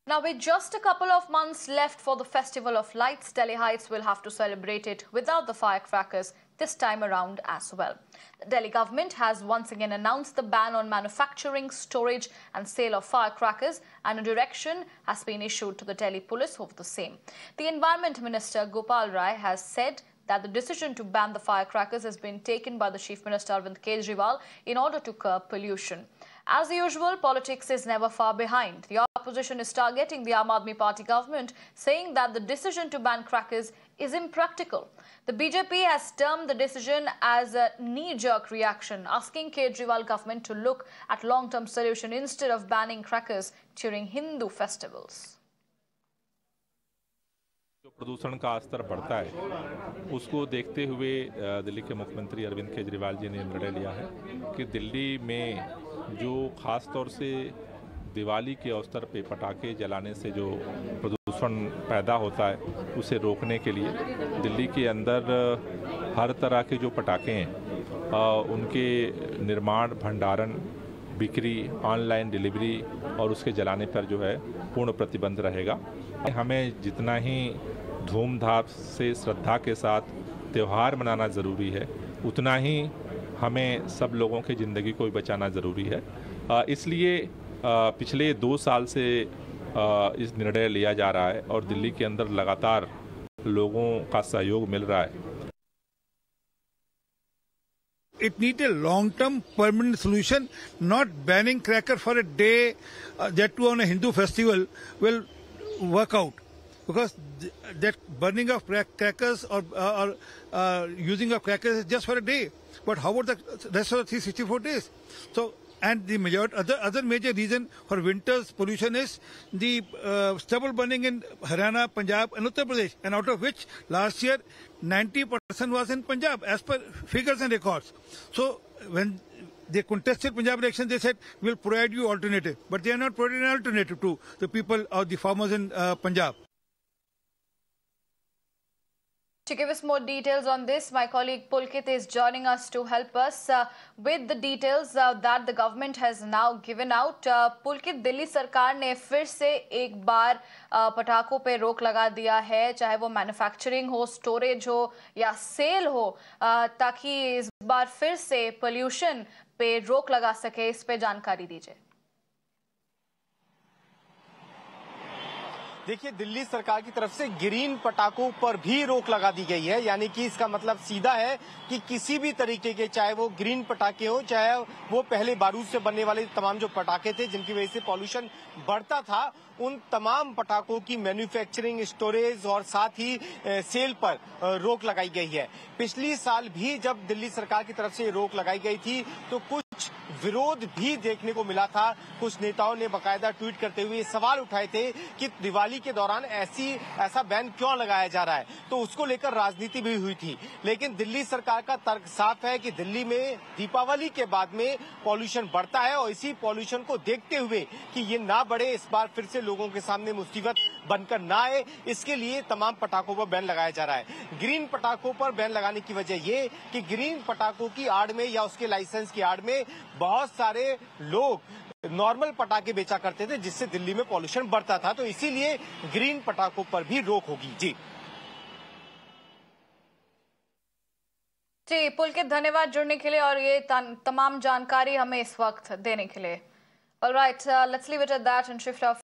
Now, with just a couple of months left for the Festival of Lights, Delhi Heights will have to celebrate it without the firecrackers this time around as well. The Delhi government has once again announced the ban on manufacturing, storage and sale of firecrackers, and a direction has been issued to the Delhi police over the same. The Environment Minister Gopal Rai has said that the decision to ban the firecrackers has been taken by the Chief Minister Arvind Kejriwal in order to curb pollution. As usual, politics is never far behind. The opposition is targeting the Aam Aadmi Party government, saying that the decision to ban crackers is impractical. The BJP has termed the decision as a knee-jerk reaction, asking Kejriwal government to look at long-term solution instead of banning crackers during Hindu festivals. जो प्रदूषण का स्तर बढ़ता है उसको देखते हुए दिल्ली के मुख्यमंत्री अरविंद केजरीवाल जी ने निर्णय लिया है कि दिल्ली में जो खास तौर से दिवाली के अवसर पे पटाखे जलाने से जो प्रदूषण पैदा होता है उसे रोकने के लिए दिल्ली के अंदर हर तरह के जो पटाखे हैं उनके निर्माण, भंडारण, बिक्री, ऑनलाइन डिलीवरी और उसके जलाने पर जो है पूर्ण प्रतिबंध रहेगा। हमें जितना ही धूमधाम से श्रद्धा के साथ त्यौहार मनाना ज़रूरी है, उतना ही हमें सब लोगों की ज़िंदगी को बचाना ज़रूरी है। इसलिए पिछले 2 साल से इस निर्णय लिया जा रहा है और दिल्ली के अंदर लगातार लोगों का सहयोग मिल रहा है। It needs a long-term permanent solution, not banning cracker for a day, that too on a Hindu festival will work out. Because that burning of crackers or using of crackers is just for a day. But how about the rest of the 364 days? So, and the majority, other major reason for winter's pollution is the stubble burning in Haryana, Punjab and Uttar Pradesh, and out of which last year 90% was in Punjab as per figures and records. So when they contested Punjab election, they said we'll provide you alternative, but they are not providing an alternative to the people or the farmers in Punjab. To give us more details on this, my colleague Pulkit is joining us to help us with the details that the government has now given out. Pulkit, Delhi सरकार ने फिर से एक बार पटाखों पे रोक लगा दिया है, चाहे वो मैन्युफैक्चरिंग हो, स्टोरेज हो या सेल हो, ताकि इस बार फिर से पोल्यूशन पे रोक लगा सके। इस पे जानकारी दीजिए। देखिए, दिल्ली सरकार की तरफ से ग्रीन पटाखों पर भी रोक लगा दी गई है, यानी कि इसका मतलब सीधा है कि किसी भी तरीके के, चाहे वो ग्रीन पटाखे हो, चाहे वो पहले बारूद से बनने वाले तमाम जो पटाखे थे जिनकी वजह से पॉल्यूशन बढ़ता था, उन तमाम पटाखों की मैन्युफैक्चरिंग, स्टोरेज और साथ ही सेल पर रोक लगाई गई है। पिछली साल भी जब दिल्ली सरकार की तरफ से रोक लगाई गई थी तो कुछ विरोध भी देखने को मिला था। कुछ नेताओं ने बकायदा ट्वीट करते हुए सवाल उठाए थे कि दिवाली के दौरान ऐसा बैन क्यों लगाया जा रहा है, तो उसको लेकर राजनीति भी हुई थी। लेकिन दिल्ली सरकार का तर्क साफ है कि दिल्ली में दीपावली के बाद में पॉल्यूशन बढ़ता है और इसी पॉल्यूशन को देखते हुए कि ये ना बढ़े, इस बार फिर से लोगों के सामने मुसीबत बनकर ना आए, इसके लिए तमाम पटाखों पर बैन लगाया जा रहा है। ग्रीन पटाखों पर बैन लगाने की वजह ये कि ग्रीन पटाखों की आड़ में या उसके लाइसेंस की आड़ में बहुत सारे लोग नॉर्मल पटाखे बेचा करते थे, जिससे दिल्ली में पॉल्यूशन बढ़ता था, तो इसीलिए ग्रीन पटाखों पर भी रोक होगी। जी पुलकित, धन्यवाद जुड़ने के लिए और ये तमाम जानकारी हमें इस वक्त देने के लिए। All right, let's leave it at that and shift our